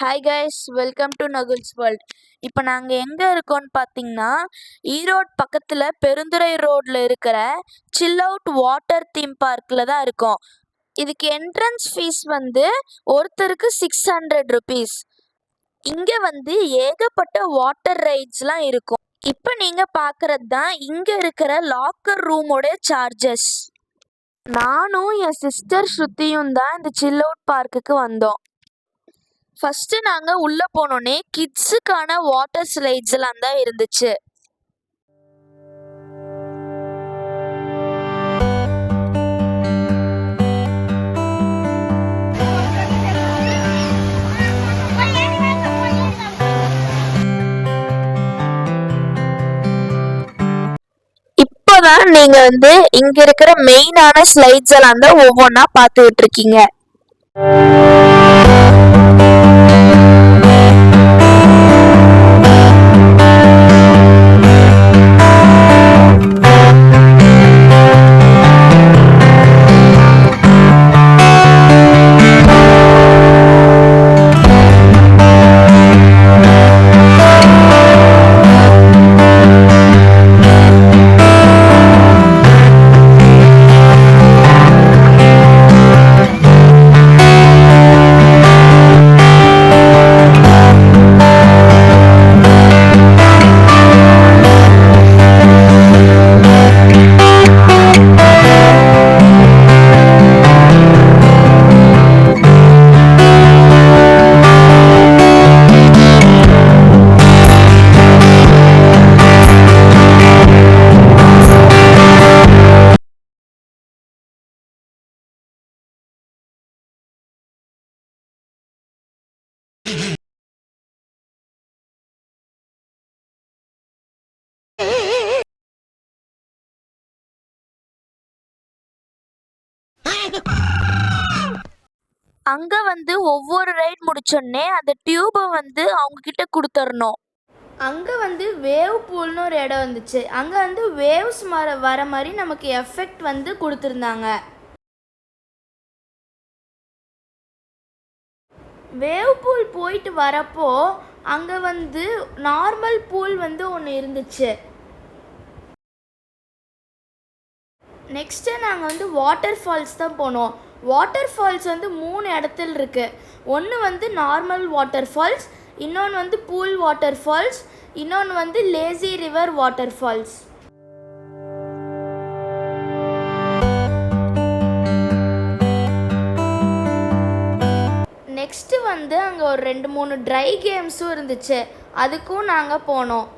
Hi guys, welcome to Nakul's world. இப்போ நாங்கள் எங்கே இருக்கோம்னு பார்த்தீங்கன்னா, ஈரோடு பக்கத்தில் பெருந்துறை ரோட்டில் இருக்கிற சில் அவுட் வாட்டர் தீம் பார்க்கில் தான் இருக்கோம். இதுக்கு என்ட்ரன்ஸ் ஃபீஸ் ஒருத்தருக்கு 600 ருபீஸ். இங்கே ஏகப்பட்ட வாட்டர் ரைட்ஸ்லாம் இருக்கும். இப்போ நீங்கள் பார்க்குறது தான் இங்கே இருக்கிற லாக்கர் ரூமோட சார்ஜஸ். நானும் என் சிஸ்டர் ஸ்ருதியும் தான் இந்த சில் அவுட் பார்க்குக்கு வந்தோம். ஃபஸ்ட்டு நாங்கள் உள்ளே போனோன்னே கிட்ஸுக்கான வாட்டர் ஸ்லைட்ஸ் எல்லாம் தான் இருந்துச்சு. இப்போதான் நீங்க இங்க இருக்கிற மெயினான ஸ்லைட்ஸ் எல்லாம் தான் ஒவ்வொன்றா பார்த்துக்கிட்டு இருக்கீங்க. அங்க ஒவ்வொரு ரைட் முடிச்சோடனே அந்த டியூபை அவங்க கிட்ட கொடுத்துடணும். அங்கே வேவ் பூல்னு ஒரு இடம் வந்துச்சு. அங்கே வேவ்ஸ் வர மாதிரி நமக்கு எஃபெக்ட் கொடுத்துருந்தாங்க. வேவ் பூல் போயிட்டு வரப்போ அங்கே நார்மல் பூல் ஒன்று இருந்துச்சு. நெக்ஸ்ட்டு நாங்கள் வாட்டர் ஃபால்ஸ் தான் போனோம். வாட்டர் ஃபால்ஸ் 3 இடத்துல இருக்குது. ஒன்று நார்மல் வாட்டர் ஃபால்ஸ், இன்னொன்று பூல் வாட்டர் ஃபால்ஸ், இன்னொன்று lazy river water falls. Next அங்கே ஒரு 2-3 ட்ரை கேம்ஸும் இருந்துச்சு. அதுக்கும் நாங்கள் போனோம்.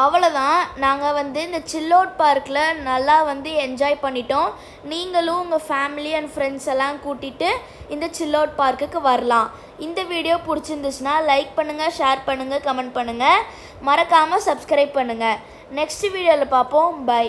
அவ்வளோதான், நாங்கள் இந்த சில் அவுட் பார்க்கில் நல்லா என்ஜாய் பண்ணிட்டோம். நீங்களும் உங்கள் ஃபேமிலி அண்ட் ஃப்ரெண்ட்ஸ் எல்லாம் கூட்டிகிட்டு இந்த சில் அவுட் பார்க்குக்கு வரலாம். இந்த வீடியோ பிடிச்சிருந்துச்சுன்னா லைக் பண்ணுங்கள், ஷேர் பண்ணுங்கள், கமெண்ட் பண்ணுங்கள். மறக்காமல் சப்ஸ்கிரைப் பண்ணுங்கள். நெக்ஸ்ட் வீடியோவில் பார்ப்போம். பை.